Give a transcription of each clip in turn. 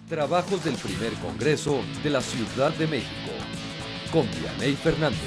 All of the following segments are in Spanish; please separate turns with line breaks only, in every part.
Trabajos del primer Congreso de la Ciudad de México, con Vianey Fernández.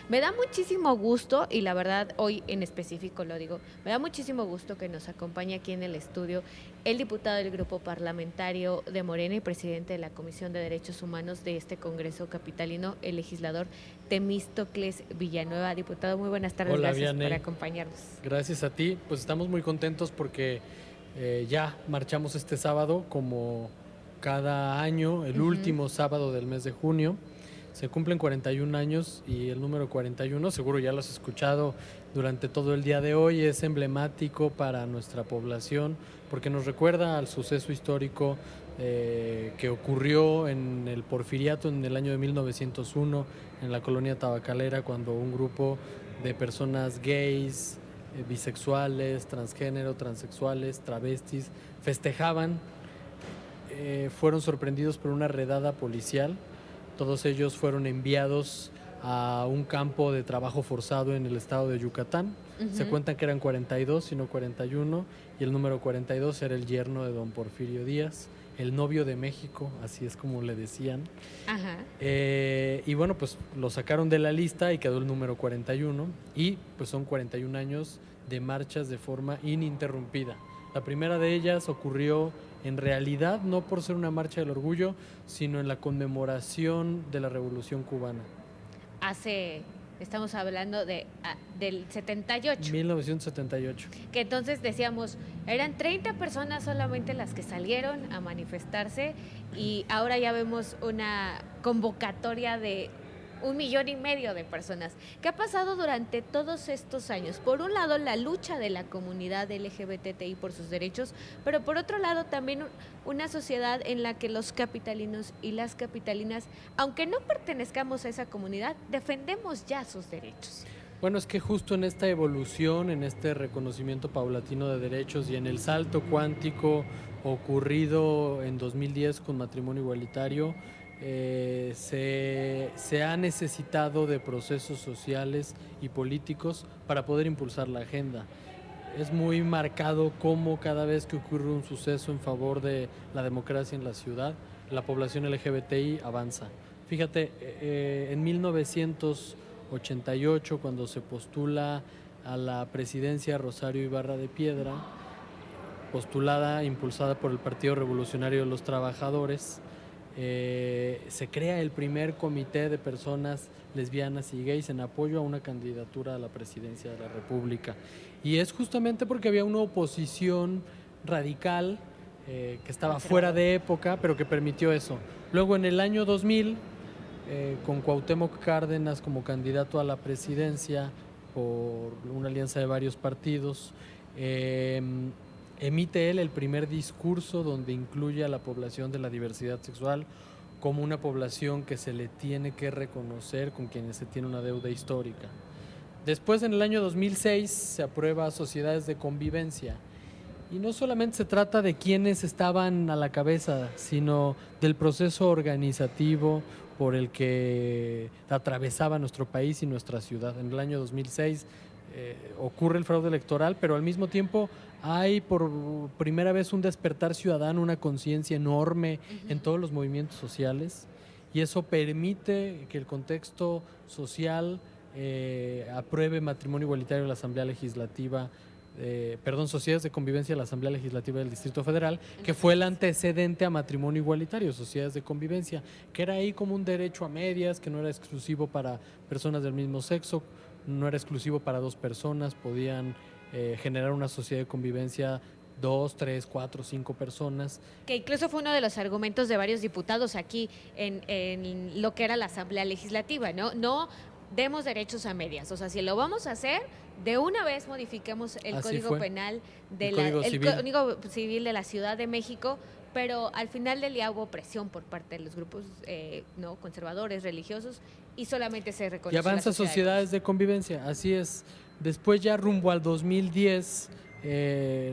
Me da muchísimo gusto, y la verdad hoy en específico lo digo, me da muchísimo gusto que nos acompañe aquí en el estudio el diputado del Grupo Parlamentario de Morena y presidente de la Comisión de Derechos Humanos de este Congreso capitalino, el legislador Temístocles Villanueva. Diputado, muy buenas tardes.
Hola,
gracias
Vianey.
por acompañarnos.
Gracias a ti, pues estamos muy contentos porque ya marchamos este sábado como cada año, el último sábado del mes de junio. Se cumplen 41 años y el número 41, seguro ya lo has escuchado durante todo el día de hoy, es emblemático para nuestra población porque nos recuerda al suceso histórico que ocurrió en el Porfiriato en el año de 1901 en la colonia tabacalera, cuando un grupo de personas gays, bisexuales, transgénero, transexuales, travestis festejaban, fueron sorprendidos por una redada policial. Todos ellos fueron enviados a un campo de trabajo forzado en el estado de Yucatán. Se cuentan que eran 42 y no 41, y el número 42 era el yerno de don Porfirio Díaz, el novio de México, así es como le decían.
Ajá.
Y bueno, pues lo sacaron de la lista y quedó el número 41, y pues son 41 años de marchas de forma ininterrumpida. La primera de ellas ocurrió en realidad no por ser una marcha del orgullo, sino en la conmemoración de la Revolución Cubana.
Estamos hablando del 78.
1978.
Que entonces decíamos, eran 30 personas solamente las que salieron a manifestarse, y ahora ya vemos una convocatoria de 1,5 millones de personas. ¿Qué ha pasado durante todos estos años? Por un lado, la lucha de la comunidad LGBTI por sus derechos, pero por otro lado también una sociedad en la que los capitalinos y las capitalinas, aunque no pertenezcamos a esa comunidad, defendemos ya sus derechos.
Bueno, es que justo en esta evolución, en este reconocimiento paulatino de derechos y en el salto cuántico ocurrido en 2010 con matrimonio igualitario, se ha necesitado de procesos sociales y políticos para poder impulsar la agenda. Es muy marcado cómo cada vez que ocurre un suceso en favor de la democracia en la ciudad, la población LGBTI avanza. Fíjate, en 1988, cuando se postula a la presidencia Rosario Ibarra de Piedra, postulada, impulsada por el Partido Revolucionario de los Trabajadores, se crea el primer comité de personas lesbianas y gays en apoyo a una candidatura a la presidencia de la República. Y es justamente porque había una oposición radical que estaba fuera de época, pero que permitió eso. Luego, en el año 2000, con Cuauhtémoc Cárdenas como candidato a la presidencia por una alianza de varios partidos, emite él el primer discurso donde incluye a la población de la diversidad sexual como una población que se le tiene que reconocer, con quienes se tiene una deuda histórica. Después, en el año 2006, se aprueba Sociedades de Convivencia. Y no solamente se trata de quienes estaban a la cabeza, sino del proceso organizativo por el que atravesaba nuestro país y nuestra ciudad. En el año 2006 ocurre el fraude electoral, pero al mismo tiempo hay por primera vez un despertar ciudadano, una conciencia enorme en todos los movimientos sociales, y eso permite que el contexto social apruebe matrimonio igualitario en la Asamblea Legislativa, Sociedades de Convivencia de la Asamblea Legislativa del Distrito Federal, que fue el antecedente a matrimonio igualitario, Sociedades de Convivencia, que era ahí como un derecho a medias, que no era exclusivo para personas del mismo sexo, no era exclusivo para dos personas, podían generar una sociedad de convivencia 2, 3, 4, 5 personas.
Que incluso fue uno de los argumentos de varios diputados aquí en lo que era la Asamblea Legislativa, ¿no? No demos derechos a medias, o sea, si lo vamos a hacer, de una vez modifiquemos el Código Penal, el Código Civil de la Ciudad de México, pero al final del día hubo presión por parte de los grupos no conservadores, religiosos, y solamente se reconoció.
Y avanza Sociedades de Convivencia, así es. Después, ya rumbo al 2010,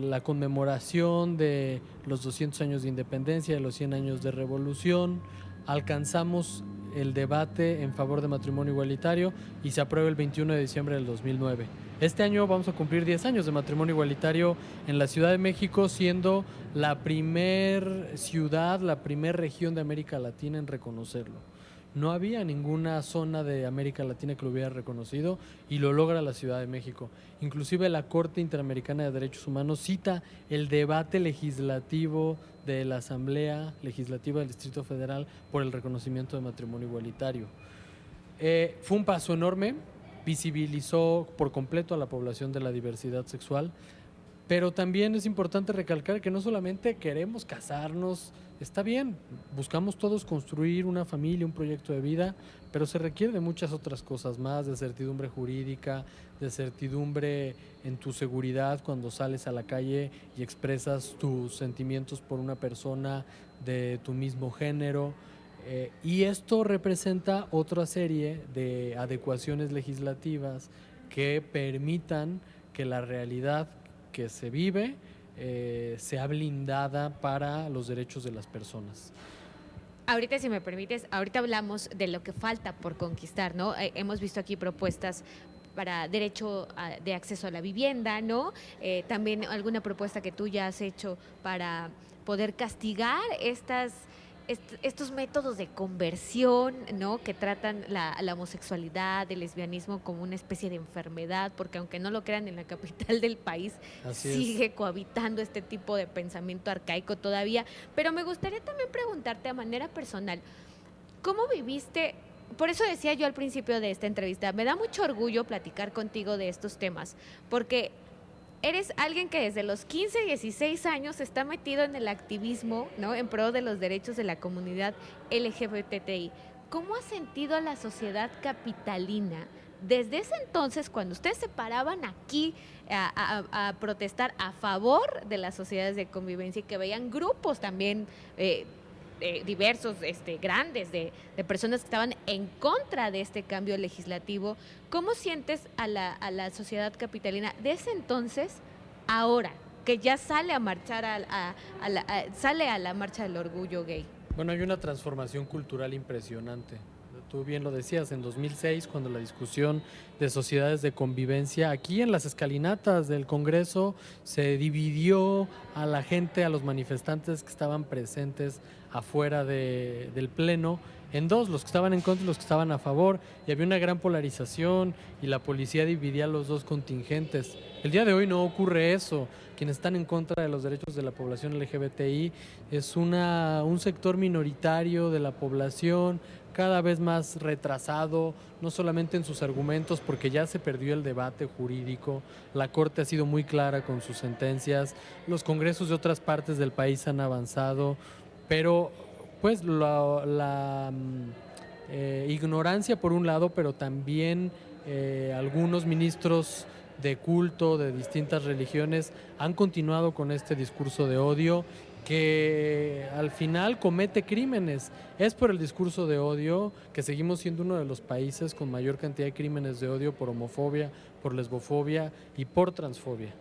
la conmemoración de los 200 años de independencia, de los 100 años de revolución, alcanzamos el debate en favor de matrimonio igualitario y se aprueba el 21 de diciembre del 2009. Este año vamos a cumplir 10 años de matrimonio igualitario en la Ciudad de México, siendo la primer ciudad, la primer región de América Latina en reconocerlo. No había ninguna zona de América Latina que lo hubiera reconocido y lo logra la Ciudad de México. Inclusive la Corte Interamericana de Derechos Humanos cita el debate legislativo de la Asamblea Legislativa del Distrito Federal por el reconocimiento de matrimonio igualitario. Fue un paso enorme, visibilizó por completo a la población de la diversidad sexual, pero también es importante recalcar que no solamente queremos casarnos, está bien, buscamos todos construir una familia, un proyecto de vida, pero se requiere de muchas otras cosas más, de certidumbre jurídica, de certidumbre en tu seguridad cuando sales a la calle y expresas tus sentimientos por una persona de tu mismo género. Y esto representa otra serie de adecuaciones legislativas que permitan que la realidad que se vive sea blindada para los derechos de las personas.
Ahorita, si me permites, ahorita hablamos de lo que falta por conquistar, ¿no? Hemos visto aquí propuestas para derecho de acceso a la vivienda, ¿no? También alguna propuesta que tú ya has hecho para poder castigar estos métodos de conversión, ¿no? Que tratan la homosexualidad, el lesbianismo como una especie de enfermedad, porque aunque no lo crean, en la capital del país sigue cohabitando este tipo de pensamiento arcaico todavía. Pero me gustaría también preguntarte a manera personal, ¿cómo viviste? Por eso decía yo al principio de esta entrevista, me da mucho orgullo platicar contigo de estos temas, porque eres alguien que desde los 15, 16 años está metido en el activismo, ¿no? En pro de los derechos de la comunidad LGBTI. ¿Cómo has sentido a la sociedad capitalina desde ese entonces, cuando ustedes se paraban aquí a protestar a favor de las sociedades de convivencia y que veían grupos también diversos, grandes, de personas que estaban en contra de este cambio legislativo? ¿Cómo sientes a la sociedad capitalina de ese entonces, ahora, que ya sale a marchar sale a la marcha del orgullo gay?
Bueno, hay una transformación cultural impresionante. Tú bien lo decías, en 2006, cuando la discusión de sociedades de convivencia, aquí en las escalinatas del Congreso se dividió a la gente, a los manifestantes que estaban presentes afuera del Pleno, en dos, los que estaban en contra y los que estaban a favor, y había una gran polarización y la policía dividía a los dos contingentes. El día de hoy no ocurre eso. Quienes están en contra de los derechos de la población LGBTI es un sector minoritario de la población, cada vez más retrasado, no solamente en sus argumentos, porque ya se perdió el debate jurídico, la Corte ha sido muy clara con sus sentencias, los congresos de otras partes del país han avanzado, pero pues la ignorancia por un lado, pero también algunos ministros de culto de distintas religiones han continuado con este discurso de odio que al final comete crímenes. Es por el discurso de odio que seguimos siendo uno de los países con mayor cantidad de crímenes de odio por homofobia, por lesbofobia y por transfobia.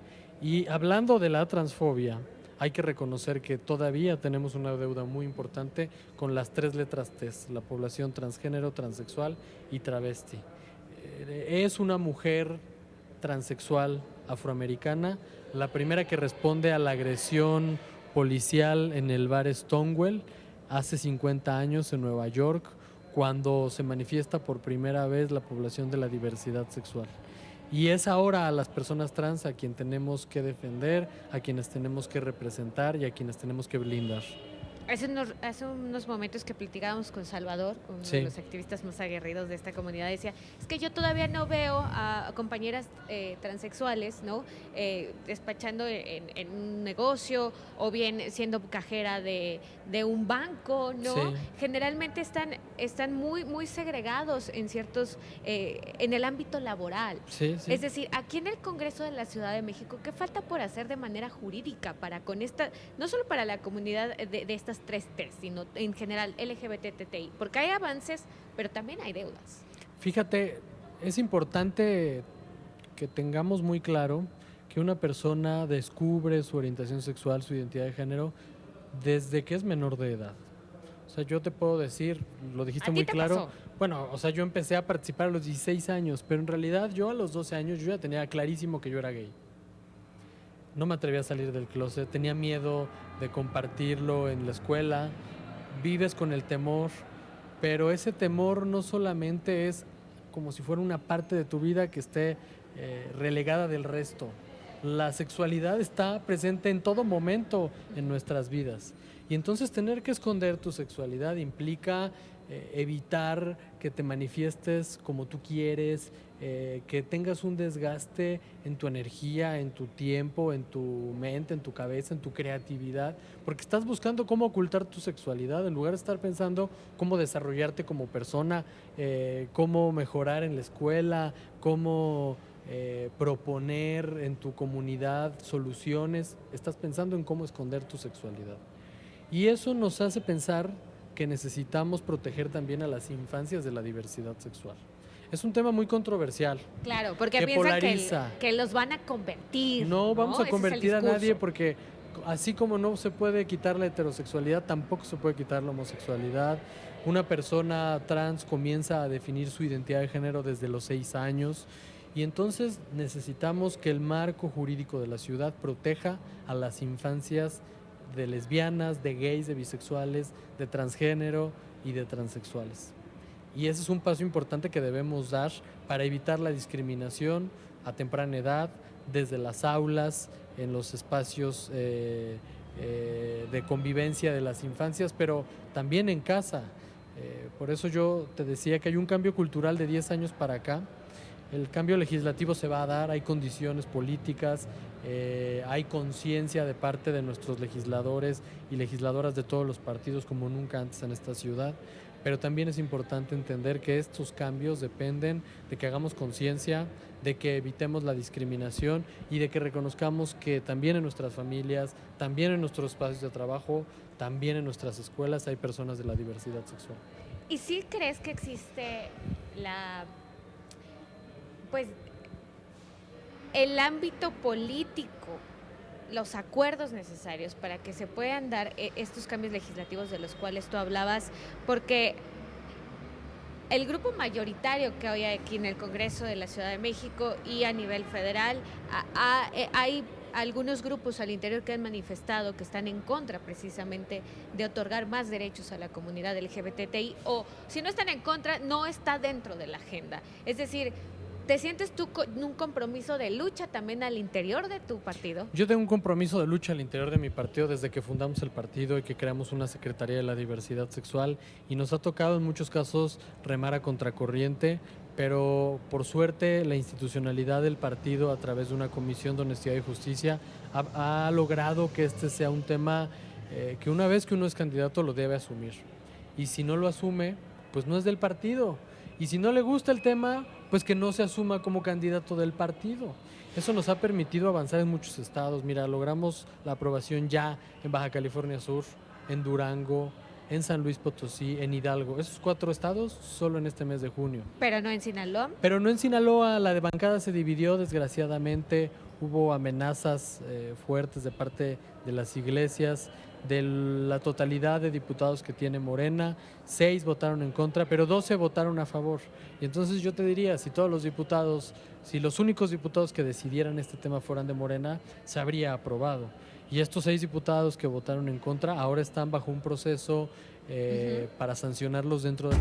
Y hablando de la transfobia, hay que reconocer que todavía tenemos una deuda muy importante con las 3 letras T, la población transgénero, transexual y travesti. Es una mujer transexual afroamericana la primera que responde a la agresión policial en el bar Stonewall hace 50 años en Nueva York, cuando se manifiesta por primera vez la población de la diversidad sexual. Y es ahora a las personas trans a quien tenemos que defender, a quienes tenemos que representar y a quienes tenemos que blindar.
Hace unos momentos que platicábamos con Salvador, uno de los activistas más aguerridos de esta comunidad, decía, es que yo todavía no veo a compañeras transexuales, ¿no? Despachando en un negocio o bien siendo cajera de un banco, ¿no? Sí. Generalmente están muy, muy segregados en en el ámbito laboral. Sí, sí. Es decir, aquí en el Congreso de la Ciudad de México, ¿qué falta por hacer de manera jurídica para con no solo para la comunidad de estas 3 T, sino en general LGBTI? Porque hay avances, pero también hay deudas.
Fíjate, es importante que tengamos muy claro que una persona descubre su orientación sexual, su identidad de género, desde que es menor de edad. O sea, yo te puedo decir, lo dijiste
¿A ti
muy
te
claro.
pasó?
Bueno, o sea, yo empecé a participar a los 16 años, pero en realidad yo a los 12 años yo ya tenía clarísimo que yo era gay. No me atrevía a salir del closet, tenía miedo de compartirlo en la escuela. Vives con el temor, pero ese temor no solamente es como si fuera una parte de tu vida que esté relegada del resto. La sexualidad está presente en todo momento en nuestras vidas. Y entonces tener que esconder tu sexualidad implica evitar que te manifiestes como tú quieres, que tengas un desgaste en tu energía, en tu tiempo, en tu mente, en tu cabeza, en tu creatividad, porque estás buscando cómo ocultar tu sexualidad en lugar de estar pensando cómo desarrollarte como persona, cómo mejorar en la escuela, cómo proponer en tu comunidad soluciones. Estás pensando en cómo esconder tu sexualidad. Y eso nos hace pensar que necesitamos proteger también a las infancias de la diversidad sexual. Es un tema muy controversial.
Claro, porque
que
piensan
polariza.
que los van a convertir.
No vamos a
Ese es el
convertir a nadie
discurso.
porque así como no se puede quitar la heterosexualidad, tampoco se puede quitar la homosexualidad. Una persona trans comienza a definir su identidad de género desde los 6 años y entonces necesitamos que el marco jurídico de la ciudad proteja a las infancias de lesbianas, de gays, de bisexuales, de transgénero y de transexuales. Y ese es un paso importante que debemos dar para evitar la discriminación a temprana edad, desde las aulas, en los espacios de convivencia de las infancias, pero también en casa. Por eso yo te decía que hay un cambio cultural de 10 años para acá. El cambio legislativo se va a dar, hay condiciones políticas, hay conciencia de parte de nuestros legisladores y legisladoras de todos los partidos como nunca antes en esta ciudad, pero también es importante entender que estos cambios dependen de que hagamos conciencia, de que evitemos la discriminación y de que reconozcamos que también en nuestras familias, también en nuestros espacios de trabajo, también en nuestras escuelas hay personas de la diversidad sexual.
¿Y sí crees que existe la, pues, el ámbito político, los acuerdos necesarios para que se puedan dar estos cambios legislativos de los cuales tú hablabas? Porque el grupo mayoritario que hoy hay aquí en el Congreso de la Ciudad de México y a nivel federal, hay algunos grupos al interior que han manifestado que están en contra precisamente de otorgar más derechos a la comunidad LGBTI, o si no están en contra, no está dentro de la agenda. Es decir, ¿te sientes tú con un compromiso de lucha también al interior de tu partido?
Yo tengo un compromiso de lucha al interior de mi partido desde que fundamos el partido y que creamos una Secretaría de la Diversidad Sexual, y nos ha tocado en muchos casos remar a contracorriente, pero por suerte la institucionalidad del partido a través de una comisión de honestidad y justicia ha logrado que este sea un tema que una vez que uno es candidato lo debe asumir. Y si no lo asume, pues no es del partido. Y si no le gusta el tema, pues que no se asuma como candidato del partido. Eso nos ha permitido avanzar en muchos estados. Mira, logramos la aprobación ya en Baja California Sur, en Durango, en San Luis Potosí, en Hidalgo. Esos 4 estados solo en este mes de junio.
Pero no en Sinaloa.
Pero no en Sinaloa, la de bancada se dividió desgraciadamente, hubo amenazas fuertes de parte de las iglesias. De la totalidad de diputados que tiene Morena, 6 votaron en contra, pero 12 votaron a favor. Y entonces yo te diría, si todos los diputados, si los únicos diputados que decidieran este tema fueran de Morena, se habría aprobado. Y estos 6 diputados que votaron en contra ahora están bajo un proceso para sancionarlos dentro del